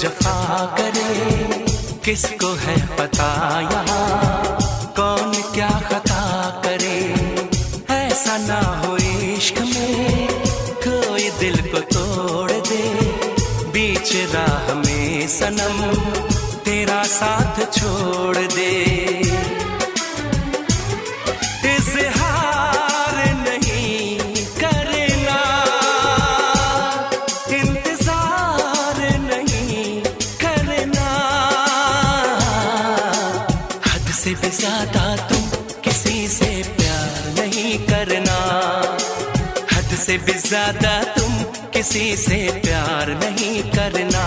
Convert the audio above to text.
जफा करे, किसको है पता यहाँ कौन क्या खता करे। ऐसा ना हो इश्क में कोई दिल को तोड़ दे, बीच राह में सनम तेरा साथ छोड़ दे। इज़हार नहीं करना, इंतजार नहीं करना, हद से भी ज्यादा तुम किसी से प्यार नहीं करना, हद से भी ज्यादा तुम किसी से प्यार नहीं करना।